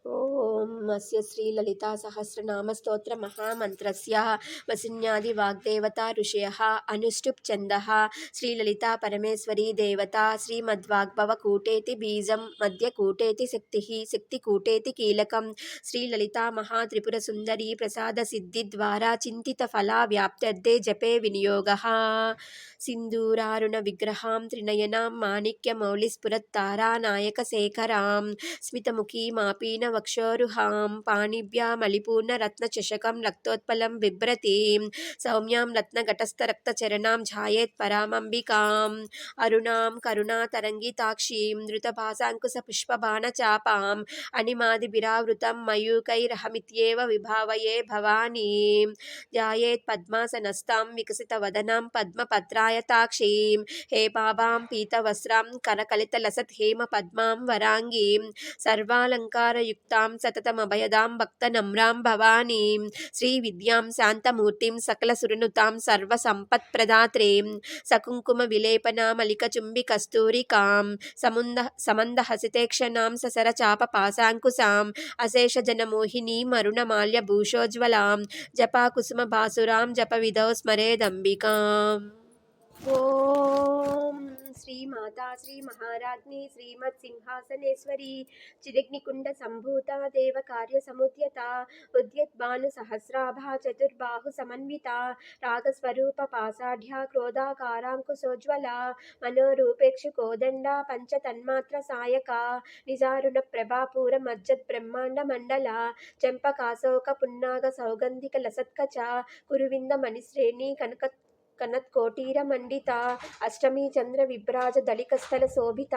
ఓం అస్య శ్రీ లలితా సహస్రనామ స్తోత్ర మహామంత్రస్య వసిన్యాది వాగ్దేవతా ఋషయః అనుష్టుప్ ఛందః శ్రీ లలితా పరమేశ్వరీ దేవత శ్రీమద్వాగ్భవ కూటేతి బీజం మధ్య కూటేతి శక్తి కూటేతి కీలకం శ్రీ లలితా మహాత్రిపుర సుందరీ ప్రసాద సిద్ధి ద్వారా చింతిత ఫలా వ్యాప్త్యర్థే జపే వినియోగః సింధూరారుణ విగ్రహాం త్రినయనాం మాణిక్య మౌళిస్ఫురత్తారా నాయక శేఖరాం స్మితముఖీమాపీన వక్షోరుహాం పాణిభ్యామలిపూర్ణరత్నచషకం రక్తోత్పలం బిభ్రतीं సౌమ్యాం రత్నఘటస్థరక్తచరణాం ఝాయేత్ పరామంబికాం అరుణాం కరుణాతరంగితాక్షీం ధృతపాశాంకుశపుష్పబాణచాపాం అణిమాదిభిరావృతం మయూకైరహమిత్యేవ విభావయే భవానీం ధ్యాయేత్ పద్మాసనస్తాం వికసితవదనాం పద్మపత్రాయతాక్షీం హేపాభాం పీతవస్త్రాం కరకలితలసత్ హేమ పద్మాం వరాంగీం సర్వాలంకారయుక్తాం సతతమభయదాం భక్తనమ్రాం భవానీం శ్రీవిద్యాం శాంతమూర్తిం సకలసురనుతాం సర్వసంపత్ప్రదాత్రీం సకుంకుమ విలేపనామలికచుంబికస్తూరికాం సమందహసితేక్షణాం ససరచాపపాశాంకుశాం అశేషజనమోహినీం అరుణమాల్యభూషోజ్వలాం జపాకుసుమభాసురాం జపవిధౌ స్మరేదంబికాం. ఓం శ్రీ మాతా శ్రీ మహారాజ్ఞి శ్రీమత్ సింహాసనేశ్వరి చిరగ్నికుండ సంభూత దేవ కార్య సముద్యత ఉద్యద్భాను సహస్రాభా చతుర్బాహు సమన్విత రాగస్వరూప పాసాఢ్య క్రోధాకారాంకుశోజ్వల మనోరూపేక్షు కోదండ పంచతన్మాత్ర సాయక నిజారుణ ప్రభాపూర మజ్జత్ బ్రహ్మాండ మండల చంపకాశోక పున్నాగ సౌగంధిక లసత్కచ కురువింద మణిశ్రేణి కనత్కోటీర మండిత అష్టమి చంద్ర విభ్రాజ దళికస్థల శోభిత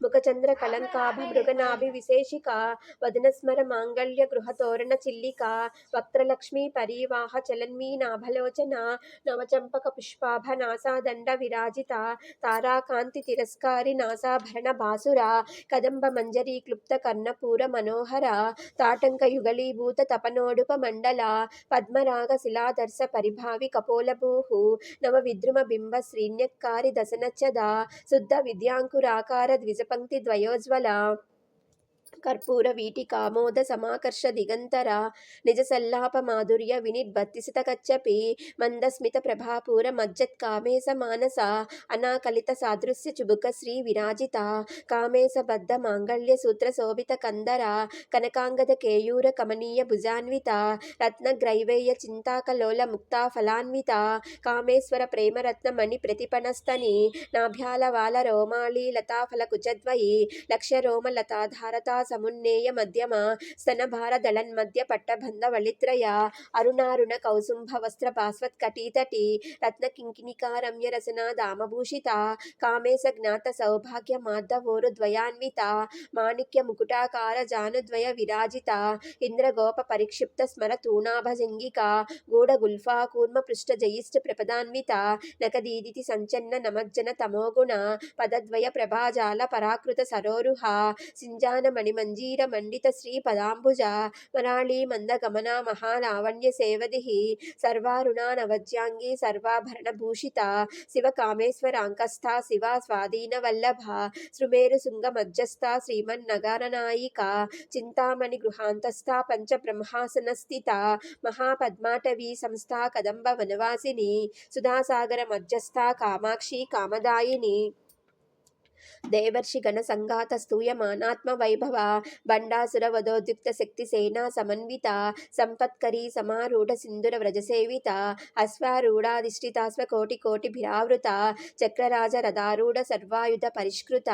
ముఖచంద్ర కలంకాభ మృగనాభి విశేషిక వదనస్మర మాంగళ్య గృహతోరణ చిల్లిక వక్త్రలక్ష్మీ పరీవాహ చలన్మీనాభలోచన నవచంపక పుష్పాభ నాసాదండ విరాజిత తారాకాంతి తిరస్కారి నాసాభరణ బాసుర కదంబ మంజరీ క్లుప్త కర్ణపూర మనోహర తాటంక యుగళీభూత తపనోడుప మండల పద్మరాగ శిలాదర్శ పరిభావి కపోలభూః నవ విద్రుమ బింబ శ్రీన్యక్కారి దశనచ్చదా శుద్ధ విద్యాంకురాకార ద్విజపంక్తి ద్వయోజ్వల కర్పూర వీటికామోద సమాకర్ష దిగంతర నిజ సల్లాప మాధుర్య వినిర్భత్తిసిత కచ్చపి మందస్మిత ప్రభాపూర మజ్జత్ కామేశ మానస అనాకలిత సాదృశ్య చుబుక శ్రీ విరాజిత కామేశ బద్ధ మాంగళ్య సూత్ర శోభిత కందర కనకాంగద కేయూర కమనీయ భుజాన్విత రత్నగ్రైవేయ చింతాకలోల ముక్తా ఫలాన్విత కామేశ్వర ప్రేమరత్న మణి ప్రతిపనస్తని నాభ్యాల వాల రోమాళీ లతాఫల కుచద్వయి లక్ష్య రోమ లతాధారత సమున్నేయ మధ్యమ స్తనభార దళన్మధ్య పట్టబంధ వళిత్రయ అరుణారుణ కౌసుంభ వస్త్ర పాస్వత్కటీతటి రత్న కింకిణికారమ్య రసనా దామభూషిత కామేశ జ్ఞాత సౌభాగ్య మాధవోరు ద్వయాన్విత మాణిక్య ముకుటాకార జానుద్వయ విరాజిత ఇంద్రగోప పరిక్షిప్త స్మర తూణాభజంగిక గూఢ గుల్ఫా కూర్మ పృష్ఠ జయిష్ట ప్రపదాన్విత నకదీదితి సంచన్న నమజ్జన తమోగుణ పదద్వయ ప్రభాజాల పరాకృత సరోరుహ సింజాన మణిమంజీర మండిత శ్రీ పదాంబుజ మరాళీ మందగమన మహాలావణ్య సేవదిః సర్వారుణా నవజ్యాంగీ సర్వాభరణ భూషిత శివ కామేశ్వరాంకస్థ శివ స్వాధీన వల్లభ శృమేరు శృంగ మధ్యస్థ శ్రీమన్నగరనాయిక చింతామణి గృహాంతస్థ పంచ బ్రహ్మాసన స్థిత మహాపద్మాటవీ సంస్థా కదంబ వనవాసిని సుధాసాగర మధ్యస్థ కామాక్షి కామదాయిని దేవర్షి గణ సంఘాత స్తూయమానాత్మ వైభవ బండాసుర వదోద్యుక్త శక్తి సేనా సమన్విత సంపత్కరీ సమారూఢ సింధుర వ్రజసేవిత అశ్వారూఢాధిష్ఠితాశ్వ కోటి కోటిభిరావృత చక్రరాజ రథారూఢ సర్వాయుధ పరిష్కృత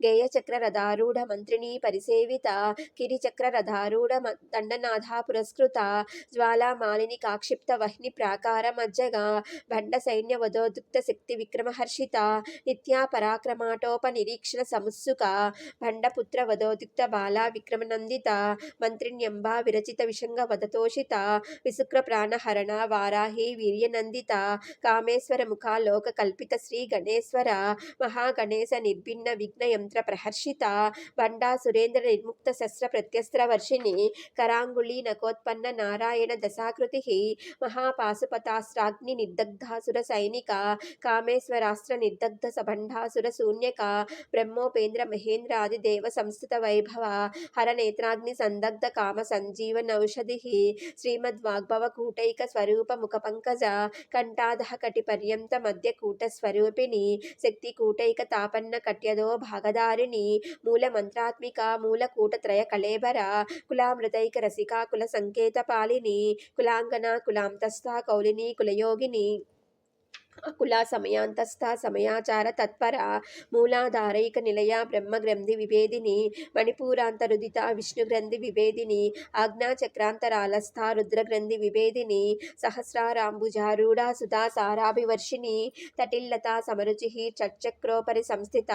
గేయ చక్ర రథారూఢ మంత్రిణీ పరిసేవిత కిరిచక్ర రథారూఢ దండనాథ పురస్కృత జ్వాలా మాలిని కాక్షిప్త వహ్ని ప్రాకార మజ్జగా భండ సైన్య వదోద్యుక్త శక్తి విక్రమహర్షిత నిత్యా పరాక్రమాటోప నిరీక్షణ సముత్సుక భండపుత్ర వదోదిక్త బాలా విక్రమనందిత మంత్రిణ్యంబా విరచిత విషంగ వదతోషిత విశుక్ర ప్రాణహరణ వారాహి వీర్యనందిత కామేశ్వర ముఖాలోక కల్పిత శ్రీ గణేశ్వర మహాగణేశ నిర్భిన్న విఘ్న యంత్ర ప్రహర్షిత భండా సురేంద్ర నిర్ముక్త శస్త్ర ప్రత్యస్త్ర వర్షిణి కరాంగుళీ నకోత్పన్న నారాయణ దశాకృతి మహాపాశుపతాస్త్రాగ్ని నిర్దగ్ధాసుర సైనిక కామేశ్వరాస్త్ర నిర్దగ్ధ సభండాసుర శూన్యక బ్రహ్మోపేంద్ర మహేంద్రాదిదేవ సంస్థిత వైభవ హర నేత్రాగ్ని సందగ్ధ కామ సంజీవనౌషధి శ్రీమద్వాగ్భవ కూటైక స్వరూప ముఖ పంకజ కంఠాధః కటి పర్యంత మధ్య కూట స్వరూపిణి శక్తి కూటైక తాపన్న కట్యదో భాగధారిణి మూల మంత్రాత్మిక మూల కూటత్రయ కళేబర కులామృతైక రసికా కుల సంకేత పాలిని కులాంగన కులాంతస్థ కౌలిని కులయోగిని కులా సమయాంతస్థ సమయాచార తత్పర మూలాధారైక నిలయ బ్రహ్మగ్రంథి విభేదిని మణిపూరాంతరుదిత విష్ణుగ్రంథి విభేదిని ఆజ్ఞాచక్రాంతరాలస్థ రుద్రగ్రంథి విభేదిని సహస్రారాంబుజారూఢ సుధా సారాభివర్షిణి తటిల్లత సమరుచి చక్రోపరి సంస్థిత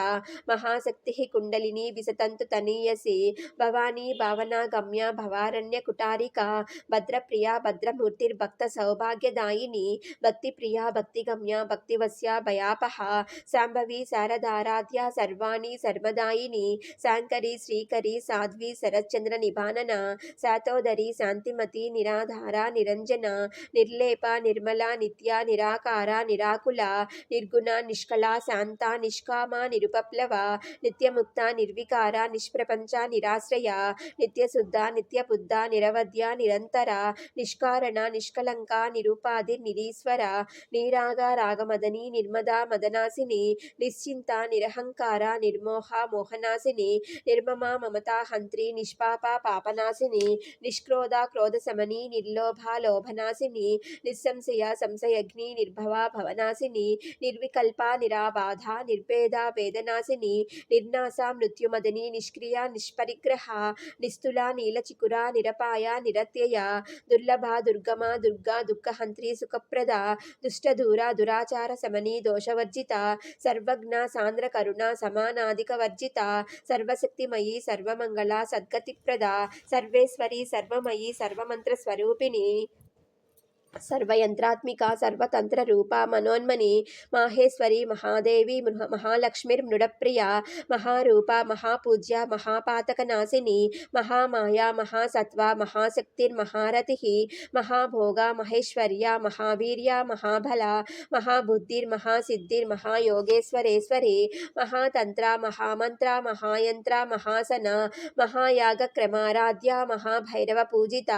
మహాశక్తి కుండలిని విసతంతు తనీయసి భవానీ భావనాగమ్య భవారణ్య కుటారిక భద్రప్రియ భద్రమూర్తిర్భక్త సౌభాగ్యదాయిని భక్తిప్రియ భక్తిగమ్య భక్తివస్య భయాపహ శాంభవి శారదారాధ్య సర్వాణి సర్వదాయిని శాంకరి శ్రీకరి సాధ్వి శరత్చంద్ర నిభానన శాతోదరి శాంతిమతి నిరాధార నిరంజన నిర్లేప నిర్మల నిత్య నిరాకార నిరాకుల నిర్గుణ నిష్కళ శాంత నిష్కామ నిరుపప్లవ నిత్యముక్త నిర్వికార నిష్ప్రపంచ నిరాశ్రయ నిత్యశుద్ధ నిత్యబుద్ధ నిరవధ్య నిరంతర నిష్కారణ నిష్కలంక నిరుపాధి నిరీశ్వర నీరాగ రాగమదని నిర్మదా మదనాసిని నిశ్చింత నిరహంకార నిర్మోహ మోహనాసిని నిర్మమ మమతా హంత్రి నిష్పాప పాపనాశిని నిష్క్రోధ క్రోధశమని నిర్లోభ లోభనాశిని నిస్సంశయ సంశయగ్ని నిర్భవ భవనాశిని నిర్వికల్ప నిరాబాధ నిర్భేద వేదనాశిని నిర్నాశ మృత్యుమదని నిష్క్రియ నిష్పరిగ్రహ నిస్తుల నీలచికుర నిరపాయ నిరత్యయ దుర్లభ దుర్గమ దుర్గా దుఃఖహంత్రి సుఖప్రద దుష్టదూర దురాచార శమని దోషవర్జిత సర్వజ్ఞ సాంద్ర కరుణ సమానాధిక వర్జిత సర్వశక్తిమయీ సర్వమంగళ సద్గతిప్రద సర్వేశ్వరి సర్వమయీ సర్వమంత్ర స్వరూపిణి సర్వయంత్రాత్మిక సర్వతంత్ర రూప మనోన్మని మాహేశ్వరి మహాదేవి మహాలక్ష్మిర్మృడప్రియ మహారూప మహాపూజ్య మహాపాతకనాశిని మహామాయ మహాసత్వ మహాశక్తిర్మహారతి మహాభోగ మహేశ్వర్య మహావీర్య మహాబల మహాబుద్ధిర్మహాసిద్ధిర్మహాయోగేశ్వరేశ్వరి మహాతంత్ర మహామంత్ర మహాయంత్ర మహాసన మహాయాగక్రమారాధ్య మహాభైరవ పూజిత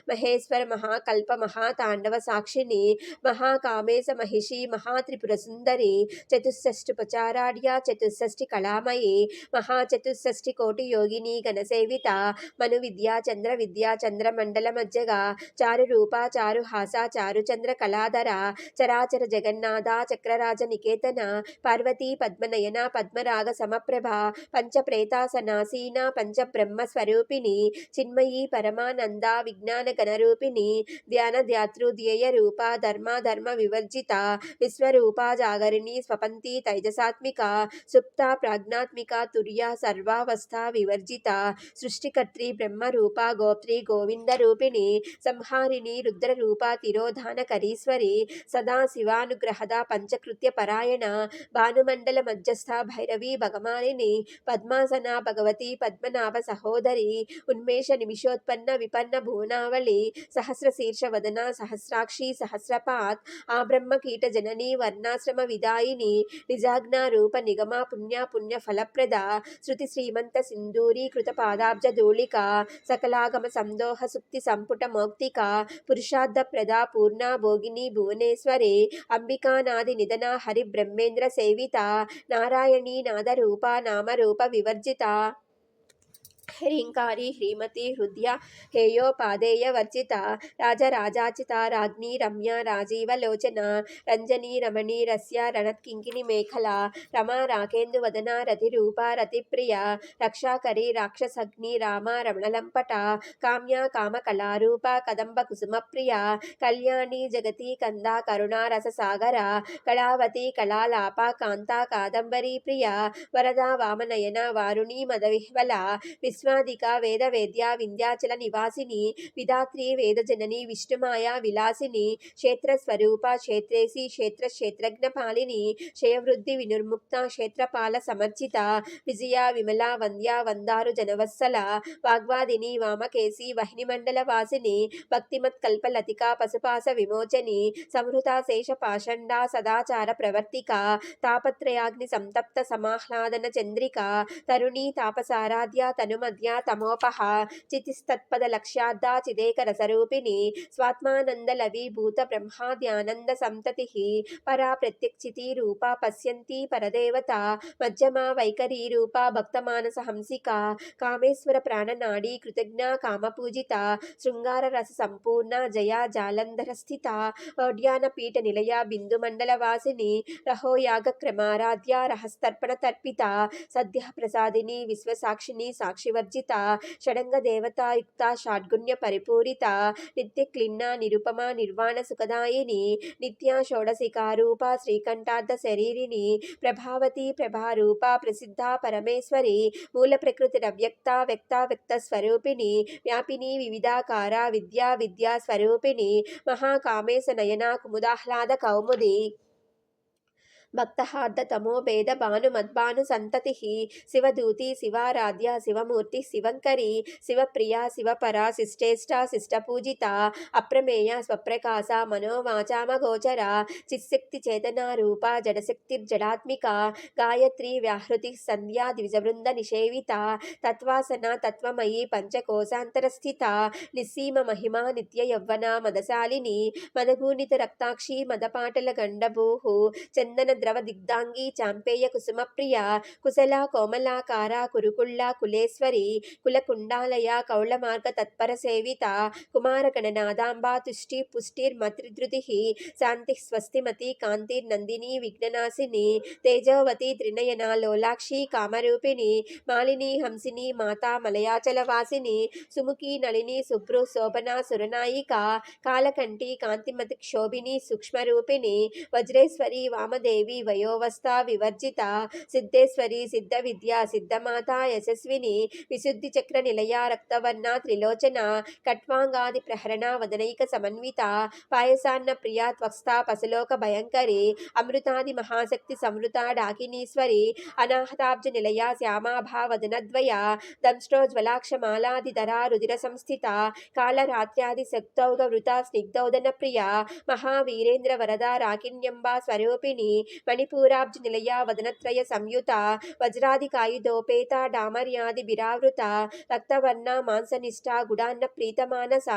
మహేశ్వర మహాకల్ప మహాతాండ సాక్షిని మహాకామేశ మహిషి మహాత్రిపుర సుందరి చతుషష్టిపచారాఢ్య చతుషష్టి కళామయీ మహాచతుషష్టి కోటి యోగిని గణసేవిత మను విద్యా చంద్ర విద్యా చంద్రమండల మజ్జగా చారురూప చారుహాస చారుచంద్ర కళాధర చరాచర జగన్నాథ చక్రరాజ నికేతన పార్వతీ పద్మనయన పద్మరాగ సమప్రభ పంచప్రేతాసనాసీన పంచబ్రహ్మ స్వరూపిణి చిన్మయీ పరమానంద విజ్ఞాన గణరూపిణి ధ్యాన ధ్యాతృ ధ్యేయ రూప ధర్మ వివర్జిత విశ్వరూప జాగరిణి స్వపంతి తైజసాత్మిక సుప్త ప్రాజ్ఞాత్మిక తుర్య సర్వావస్థ వివర్జిత సృష్టికర్త్రి బ్రహ్మరూప గోప్త్రి గోవింద రూపిణి సంహారిణి రుద్రరూప తిరోధానకరీశ్వరి సదాశివానుగ్రహద పంచకృత్య పరాయణ భానుమండల మధ్యస్థ భైరవి భగమాలిని పద్మాసన భగవతి పద్మనాభ సహోదరి ఉన్మేష నిమిషోత్పన్న విపన్న భువనావళి సహస్రశీర్ష వదన సహస్రాక్షి సహస్రపాత్ ఆ బ్రహ్మ కీట జనని వర్ణాశ్రమ విదాయిని నిజాజ్ఞా రూప నిగమ పుణ్య ఫలప్రద శృతి శ్రీమంత సింధూరీ కృత పాదాబ్జ ధూళిక సకలాగమ సందోహ సుక్తి సంపుట మౌక్తిక పురుషార్థ ప్రద పూర్ణ భోగిని భువనేశ్వరి అంబికానాది నిధన హరి బ్రహ్మేంద్ర సేవిత నారాయణీ నాదరూప నామరూప వివర్జిత హ్రీంకారి హ్రీమతి హృదయ హేయోపాదేయ వర్జిత రాజరాజాచిత రాజ్ఞి రమ్య రాజీవలోచన రంజనీ రమణీ రస్య రణత్కింకిణి మేఖల రమా రాకేందువదన రతిరూప రతిప్రియ రక్షాకరి రాక్షసగ్ని రామ రమణలంపట కామ్య కామకళారూప కదంబ కుసుమప్రియ కళ్యాణి జగతి కంద కరుణారససాగర కళావతి కళాలాప కాంత కాదంబరీ ప్రియ వరద వామనయన వారుణీ మదవిహ్వల విశ్వ విశ్వాదిక వేద వేద్య వింధ్యాచల నివాసిని విధాత్రి వేదజనని విష్ణుమాయా విలాసిని క్షేత్రస్వరూప క్షేత్రేసి క్షేత్రజ్ఞపాలిని క్షయవృద్ధి వినుర్ముక్త క్షేత్రపాల సమర్చిత విజయ విమల వంద్య వందారు జనవత్సల వాగ్వాదిని వామకేసి వహ్నిమండల వాసిని భక్తిమత్కల్పలతిక పశుపాస విమోచని సంహృత శేష పాషండ సదాచార ప్రవర్తిక తాపత్రయాగ్ని సంతప్త సమాహ్లాదన చంద్రిక తరుణీ తాపసారాధ్య తనుమధ్య తమోపహ చితిస్తత్పద లక్ష్యార్థ చిదేక రసరూపిణి స్వాత్మానంద లవీభూత బ్రహ్మాద్యానంద సంతతి పరా ప్రత్యక్షితి రూప పశ్యంతి పరదేవత మధ్యమా వైఖరీ రూప భక్తమానస హంసిక కామేశ్వర ప్రాణనాడి కృతజ్ఞ కామపూజిత శృంగార రస సంపూర్ణ జయా జాలంధర స్థిత ఔడ్యాన పీఠ నిలయ బిందుమండల వాసిని రహోయాగ క్రమారాధ్య రహస్తర్పణ తర్పిత సద్య ప్రసాదిని విశ్వసాక్షిని సాక్షివర్జిత షడంగ దేవతాయుక్త షాడ్గుణ్య పరిపూరిత నిత్య క్లిన్న నిరుపమ నిర్వాణ సుఖదాయిని నిత్య షోడశికారూప శ్రీకంఠార్థ శరీరిని ప్రభావతి ప్రభారూప ప్రసిద్ధ పరమేశ్వరి మూల ప్రకృతి రవ్యక్త వ్యక్త స్వరూపిణి వ్యాపిని వివిధాకార విద్యా స్వరూపిణి మహాకామేశ నయన కుముదాహ్లాద కౌముది భక్తహార్ద తమో భేద భాను సంతతి శివదూతి శివారాధ్య శివమూర్తి శివంకరి శివప్రియ శివపర శిష్టేష్ట శిష్టపూజిత అప్రమేయ స్వప్రకాశ మనోవాచామగోచర చిశక్తి చేతనారూప జడశక్తిర్జడాత్మిక గాయత్రి వ్యాహృతి సంధ్యా ద్విజవృంద నిషేవిత తత్వాసన తత్వమయీ పంచకోశాంతరస్థిత నిస్సీమ మహిమా నిత్య యవ్వన మదశాలిని మదగూనిత రక్తాక్షి మదపాటల గండభూహు చందన ద్రవ దిగ్ధాంగి చాంపేయ కుసుమ ప్రియ కుశల కోమలాకార కురుకుళ్ళ కులేశ్వరి కులకుండాలయ కౌళ మార్గ తత్పర సేవిత కుమార గణనాదాంబా తుష్టి పుష్టిర్మత్రిధృతి శాంతి స్వస్తిమతి కాంతిర్నందిని విఘ్ననాశిని తేజోవతి త్రినయన లోలాక్షి కామరూపిణి మాలిని హంసిని మాతా మలయాచల వాసిని సుముఖి నళిని శుభ్రు శోభన సురనాయిక కాలకంఠి కాంతిమతి క్షోభిని సూక్ష్మరూపిణి వజ్రేశ్వరి వామదేవి వయోవస్థ వివర్జిత సిద్ధేశ్వరి సిద్ధ విద్య సిద్ధమాత యశస్విని విశుద్ధి చక్ర నిలయ రక్తవర్ణ త్రిలోచన కట్వాంగాది ప్రహరణ వదనైక సమన్విత పాయసాన్న ప్రియ త్వక్స్థ పశులోక భయంకరి అమృతాది మహాశక్తి సంవృత డాకినీశ్వరి అనాహతాబ్జ నిలయ శ్యామాభావదనద్వయ దంష్ట్రోజ్వలాక్షమాలాదిధరా రుధిర సంస్థిత కాళరాత్ర్యాది శక్తౌగ వృత స్నిగ్ధౌదన ప్రియ మహావీరేంద్ర వరద రాకిణ్యంబా స్వరూపిణి మణిపూరాబ్జ నిలయ వదనత్రయ సంయుత వజ్రాదికాయుధోపేత డామర్యాది విరావృత రక్తవర్ణ మాంసనిష్ట గుడాన్న ప్రీతమానస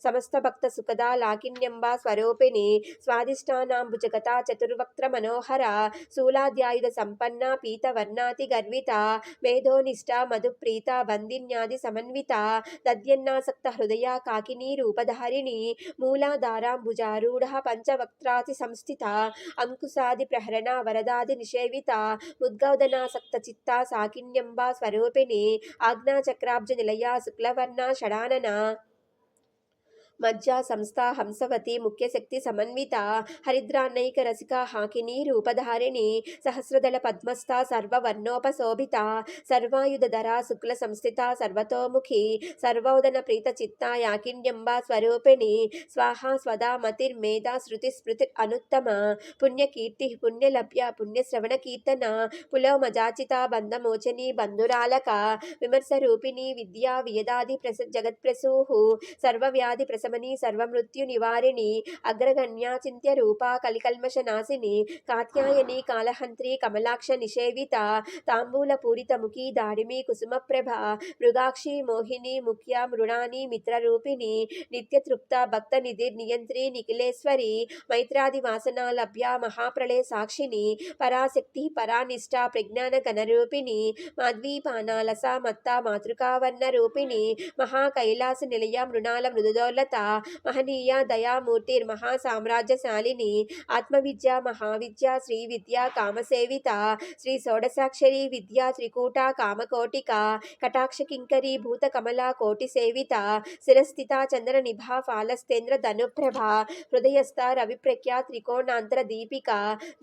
సమస్త భక్త సుఖద లాకిన్యంబా స్వరూపిణి స్వాదిష్టానాంబుజగత చతుర్వక్త్ర మనోహర శూలాద్యాయుధ సంపన్న పీతవర్ణాతి గర్విత మేధోనిష్ట మధుప్రీత బందిన్యాది సమన్విత దద్యన్నాసక్త హృదయ కాకినీ రూపధారిణి మూలాధారాంబుజారూఢ పంచవక్త్రాతి సంస్థిత అంకుశాది ప్రహరణ వరదాది నిషేవిత ముద్గౌదనాసక్త చిత్త సాకిన్యంబా స్వరూపిణి ఆజ్ఞాచక్రాబ్జ నిలయ శుక్లవర్ణ షడానన మజ్జా సంస్థ హంసవతి ముఖ్యశక్తి సమన్విత హరిద్రాన్నైక రసిక హాకిని రూపధారిణి సహస్రదళ పద్మస్థ సర్వవర్ణోపశోభిత సర్వాయుధధరా శుక్ల సంస్థిత సర్వతోముఖి సర్వోదన ప్రీత చిత్త యాకిన్యంబా స్వరూపిణి స్వాహా స్వదా మతిర్మేధా శృతి స్మృతి అనుత్తమ పుణ్యకీర్తి పుణ్యలభ్య పుణ్యశ్రవణ కీర్తన పులోమజాచిత బంధమోచని బంధురాలక విమర్శరూపిణి విద్యా వియదాది జగత్ప్రసూః సర్వవ్యాధి ప్రసమని సర్వమృత్యు నివారిణి అగ్రగణ్య చింత్య రూపా కలికల్మషనాశిని కాత్యాయని కాళహంత్రి కమలాక్ష నిషేవిత తాంబూల పూరిత ముఖి దాడిమి కుసుమప్రభ మృగాక్షి మోహిని ముఖ్య మృణాని మిత్రరూపిణి నిత్యతృప్త భక్త నిధిర్ నియంత్రి నిఖిలేశ్వరి మైత్రాది వాసనా లభ్య మహాప్రళయ సాక్షిని పరాశక్తి పరానిష్ట ప్రజ్ఞాన గణరూపిణి మాధ్వీపానాలస మత్త మాతృకావర్ణ రూపిణి మహాకైలాస నిలయ మృణాల మృదుదోలత మహనీయ దయామూర్తిర్మహాసామ్రాజ్యశాలిని ఆత్మవిద్యా మహావిద్యా శ్రీ విద్యా కామసేవిత శ్రీ షోడశాక్షరి విద్యా త్రికూట కామకోటిక కటాక్ష కింకరీ భూత కమలా కోటి సేవిత శిరస్థిత చంద్ర నిభా ఫాలస్తేంద్ర ధనుప్రభ హృదయస్థ రవిప్రఖ్యా త్రికోణాంతర దీపిక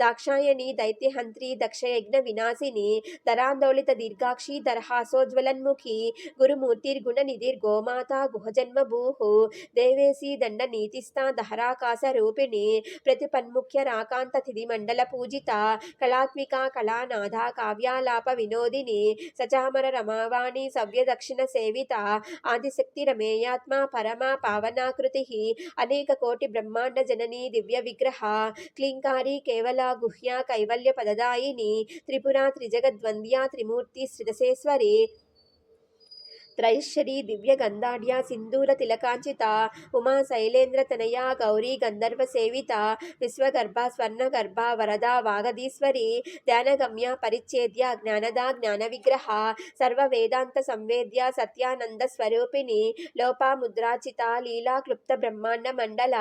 దాక్షాయణి దైత్యహంత్రి దక్షయజ్ఞ వినాశిని ధరాందోళిత దీర్ఘాక్షి దర్హాసోజ్వలన్ముఖి గురుమూర్తిర్గుణనిధిర్ గోమాతా గుహజన్మ భూః దేవేశీ దండ నీతిస్థా దహరాకాశ రూపిణి ప్రతిపన్ముఖ్య రాకాంత తిథి మండల పూజిత కళాత్మిక కళానాథ కావ్యాలాప వినోదిని సచామర రమావాణి సవ్య దక్షిణ సేవిత ఆదిశక్తి రమేయాత్మ పరమ పావనాకృతి అనేక కోటి బ్రహ్మాండ జననీ దివ్య విగ్రహ క్లీంకారి కేవల గుహ్య కైవల్య పదదాయిని త్రిపుర త్రిజగద్వంద్య త్రిమూర్తి శ్రితసేశ్వరి त्रैश्वरी दिव्य गंधाढ़ सिंदूर तिलकांचिता उमा शैलेन्द्र तनया गौरी गंधर्व सेविता विश्वगर्भा स्वर्णगर्भा वरदा वागधीश्वरी ध्यानगम्य परिच्छेद्य ज्ञानदा ज्ञान विग्रह सर्व वेदांत संवेद्य सत्यानंद स्वरूपिणी लोपा मुद्राचिता लीला क्लुप्त ब्रह्मांड मंडल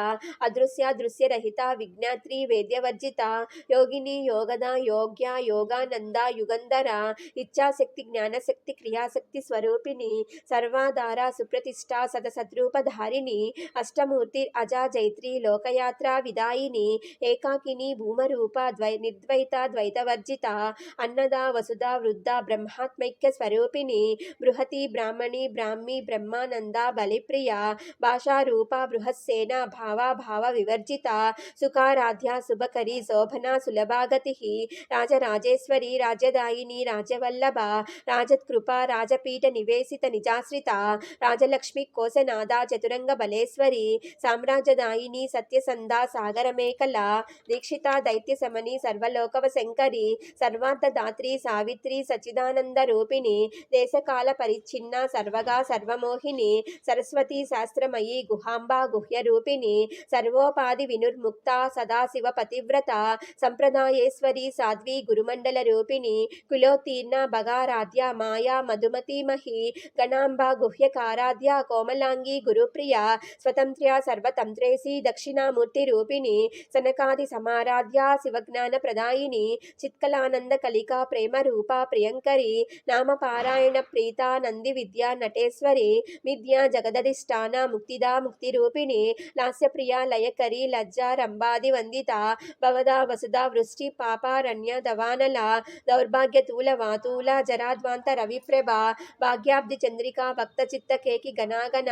अदृश्य दृश्य रहिता विज्ञात्री वेद्यवर्जिता योगिनी योगदा योग्या योगानंदा युगंधर इच्छाशक्ति ज्ञानशक्ति क्रियाशक्ति स्वरूपिणी सर्वाधारा सुप्रतिष्ठा सदसद्रूपधारिणी अष्टमूर्ति अजा जैत्री लोकयात्रा विदायिनी एकाकिनी भूमरूपा निर्द्वैता द्वैतवर्जिता अन्नदा वसुधा वृद्धा ब्रह्मात्मैक्य स्वरूपिणी बृहती ब्राह्मणी ब्राह्मी ब्रह्मानंदा बलिप्रिया भाषा रूपा बृहस्सेना भावा भाव विवर्जिता सुखाराध्या शुभकरी शोभना सुलभागति राजराजेश्वरी राज्यदायिनी राज्यवल्लभा राजत्कृपा राजपीठ निवेशित निजाश्रिता राजलक्ष्मी कोसनादा चतुरंग बलेश्वरी साम्राज्यदायिनी सत्यसंधा सागरमेखला दीक्षिता दैत्य समनी सर्वलोकवशंकरी सर्वार्थदात्री सावित्री सच्चिदानंद रूपिणी देशकाल परिच्छिन्ना सर्वगा सर्वमोहिनी सरस्वती शास्त्रमयी गुहांबा गुह्य रूपिणी सर्वोपाधि विनुर्मुक्ता सदाशिव पतिव्रता संप्रदायेश्वरी साध्वी गुरुमंडल रूपिणी कुलोत्तीर्णा भगाराध्या माया मधुमती मही गणांबा गुह्यकाराध्या कोमलांगी गुरुप्रिया स्वतंत्र्या सर्वतंत्रेसी दक्षिणामूर्ति रूपिणी सनकादि समाराध्या शिवज्ञान प्रदायिनी चित्कलानंद कलिका प्रेम रूपा प्रियंकरी नाम पारायण प्रीता नंदी विद्या नटेश्वरी विद्या जगदधिष्ठाना मुक्तिदा मुक्ति रूपिणी लास्य प्रिया लयकरी लज्जा रंबादि वंदिता भवदा वसुधा वृष्टि पापारण्य दवानला दौर्भाग्य तूल वातूला जराद्वांत रविप्रभा भाग्याब्धि चंद्रिका भक्त चित्त केकी गणागण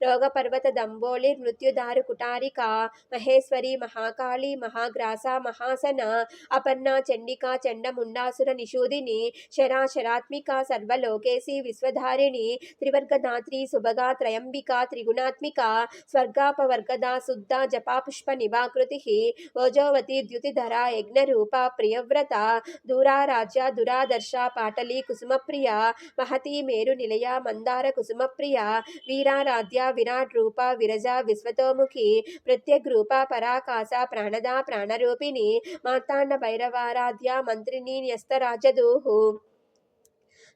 रोग पर्वत दंबोली मृत्युदारु कुटारिका महेश्वरी महाकाली महाग्रासा महासना अपर्णा चंडिका चंडमुंडासुर निषूदिनी शराशरात्मिका सर्वलोकेशी विश्वधारिणी त्रिवर्गदात्री सुभगा त्रयंबिका त्रिगुणात्मिका स्वर्गापवर्गदा शुद्धा जपा पुष्प निभाकृति ओजोवती द्युतिधरा यज्ञरूपा प्रियव्रता दूरा राज्या दुरादर्शा पाटली कुसुमप्रिया महती मेरु निलया मंदार कुसुमप्रिया वीराराध्या विराट रूपा विरजा विश्वतोमुखी प्रत्यग रूपा पराकाशा प्राणदा प्राणरूपिणी मार्तांड भैरवाराध्या मंत्रिणी न्यस्तराजदूः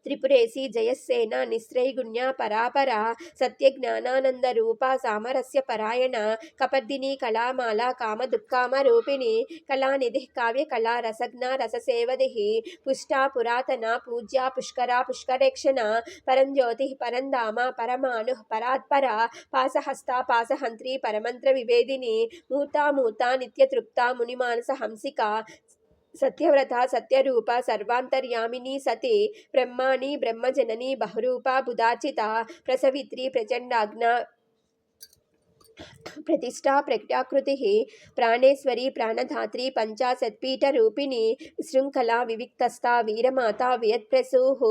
त्रिपुरेशी जयसेना निस्त्रैगुण्या परापरा सत्यज्ञानानंद रूपा सामरस्य परायण कपर्दिनी कलामाला काम दुःखाम रूपिणी कलानिधि काव्य कला रसज्ञा रससेवदिः पुष्टा पुरातना पूज्या पुष्करा पुष्करेक्षणा परंज्योति परंधामा परमाणु परात्परा पासहस्ता पासहंत्री परमंत्र विवेदिनी मूर्ता मूर्ता नित्यतृप्ता मुनिमानस हंसिका सत्यव्रता सत्यरूपा सर्वांतर्यामिनी सती ब्रह्माणी ब्रह्मजननी बहुरूपा बुधाचिता प्रसवित्री प्रचंडाग्ना प्रतिष्ठा प्रज्ञाकृति प्राणेश्वरी प्राणधात्री पंचाशत्पीठ रूपिणी श्रृंखला विविक्तस्था वीरमाता वियत्प्रसूः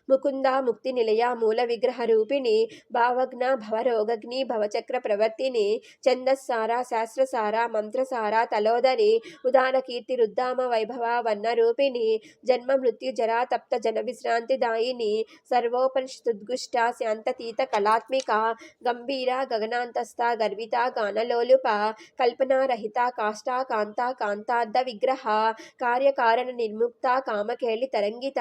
मुकुंदा मुक्ति निलया मूल विग्रह रूपिणी भावग्ना भवरोगग्नि भवचक्र प्रवर्तिनी छंदस्सारा शास्त्रसारा मंत्रसारा तलोदरी उदार कीर्ति रुद्धाम वैभवा वर्ण रूपिणी जन्म मृत्यु जरा तप्त जन विश्रांतिदायिनी सर्वोपनिषदुद्गुष्टा शांततीत कलात्मिका गंभीरा गगनांतस्था गर्भ గర్విత గానలోలుప కల్పనారహిత కాష్టా కాంత కాంతార్థ విగ్రహ కార్యకారణ నిర్ముక్త కామకేళి తరంగిత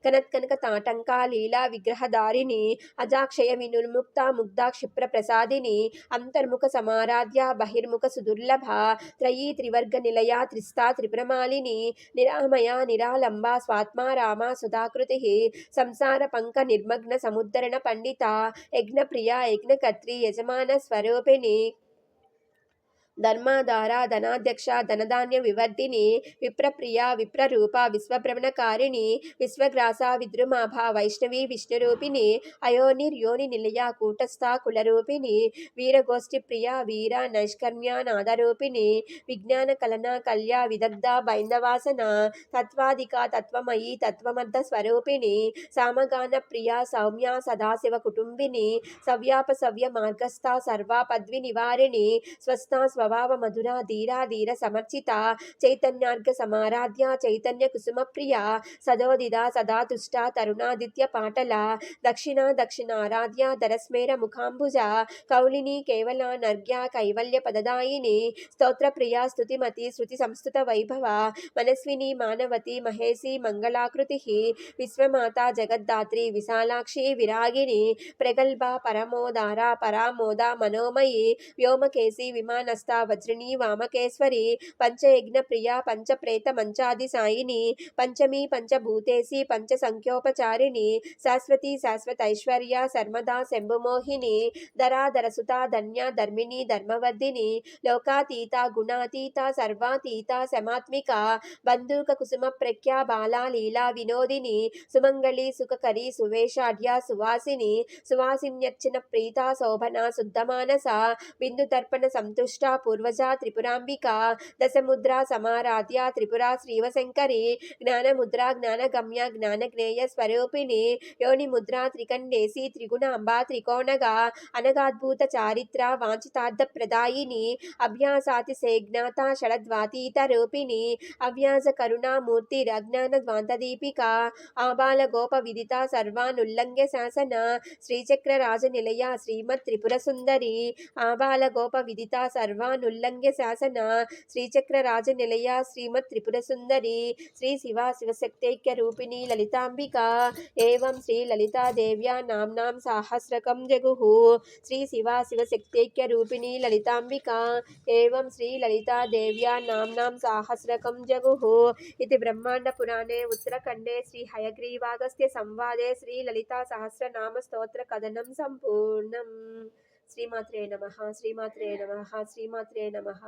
కనత్కనక తాటంక లీలా విగ్రహధారిణి అజాక్షయ వినుర్ముక్త ముగ్ధ క్షిప్ర ప్రసాదిని అంతర్ముఖ సమారాధ్య బహిర్ముఖ సుదుర్లభ త్రయీ త్రివర్గ నిలయ త్రిస్తా త్రిపురమాలిని నిరామయ నిరాలంబ స్వాత్మా రామ సుధాకృతి సంసార పంక నిర్మగ్న సముద్ధరణ పండిత యజ్ఞప్రియ యజ్ఞకర్త్రి యజమాన స్వరూపిణి ధర్మాధార ధనాధ్యక్ష ధనధాన్య వివర్ధిని విప్రప్రియ విప్రరూప విశ్వభ్రమణకారిణి విశ్వగ్రాస విద్రుమాభ వైష్ణవి విష్ణురూపిణి అయోనిర్యోని నిలయ కూటస్థ కులరూపిణి వీరగోష్ఠి ప్రియ వీర నైష్కర్మ్యానాదరూపిణి విజ్ఞాన కలన కల్య విదగ్ధ బైందవాసన తత్వాధిక తత్వమయీ తత్వమర్ధ స్వరూపిణి సామగాన ప్రియ సౌమ్య సదాశివ కుటుంబిని సవ్యాపసవ్య మార్గస్థ సర్వాపద్వి నివారిణి స్వస్థ స్వభావ మధుర ధీరా ధీర సమర్చిత చైతన్యార్ఘ సమారాధ్య చైతన్య కుసుమ ప్రియ సదోదిద సదా తుష్ట తరుణాదిత్య పాటల దక్షిణారాధ్య ధరస్మేర ముఖాంబుజ కౌలిని కేవల నర్గ్య కైవల్య పదదాయిని స్తోత్ర ప్రియ స్తుతిమతి శృతి సంస్థుత వైభవ మనస్విని మానవతి మహేసి మంగళాకృతి విశ్వమాత జగద్ధాత్రి విశాలాక్షి విరాగిణి ప్రగల్భ పరమోదార పరామోద మనోమయి వ్యోమకేసి విమానస్థ వజ్రిణి వామకేశ్వరి పంచయజ్ఞ ప్రియ పంచప్రేత మంచాది సాయిని పంచమీ పంచభూతేసి పంచ సంఖ్యోపచారిణి శాశ్వతి శాశ్వతైశ్వర్య సర్మదా శంభుమోహిని ధరాధరసుత ధన్య ధర్మిణి ధర్మవర్ధిని లోకాతీత గుణాతీత సర్వాతీత శమాత్మిక బంధూక కుసుమ ప్రఖ్య బాలా లీలా వినోదిని సుమంగళి సుఖకరి సువేషాఢ్య సువాసిని సువాసిన్యర్చన ప్రీత శోభన శుద్ధమానస బిందు తర్పణ సంతుష్ట పూర్వజ త్రిపురాంబిక దశముద్ర సమారాధ్య త్రిపుర శ్రీవశంకరి జ్ఞానముద్ర జ్ఞానగమ్య జ్ఞానజ్ఞేయ స్వరూపిణి యోని ముద్ర త్రికండేసి త్రిగుణాంబ త్రికోణగా అనగాద్భుత చారిత్ర వాంఛితార్థ ప్రదాయిని అభ్యాసాతి సేజ్ఞాత షడద్వాతీత రూపిణి అవ్యాజ కరుణామూర్తి రజ్ఞాన ద్వాంతదీపిక ఆబాల గోప విదిత సర్వానుల్లంఘ్య శాసన శ్రీచక్ర రాజనిలయ శ్రీమత్ త్రిపుర సుందరి ఆబాల గోప విదిత సర్వానుల్లంఘ్య శాసన శ్రీచక్ర రాజనిలయ శ్రీమత్ త్రిపుర సుందరి శ్రీ శివ శివశక్తైక్య రూపిణి లలితాంబిక ఏవం శ్రీ లలితాదేవ్యా నామ్నాం సాహస్రకం జగుః శ్రీ శివ శివశక్తైక్య రూపిణి లలితాంబిక ఏవం శ్రీ లలితాదేవ్యా నామ్నాం సాహస్రకం జగుః ఇది బ్రహ్మాండ పురాణే ఉత్తరఖండే శ్రీ హయగ్రీవాగస్త్య సంవాదే శ్రీ లలితా సహస్రనామ స్తోత్ర కథనం సంపూర్ణం. శ్రీమాత్రే నమః శ్రీమాత్రే నమః శ్రీమాత్రే నమః.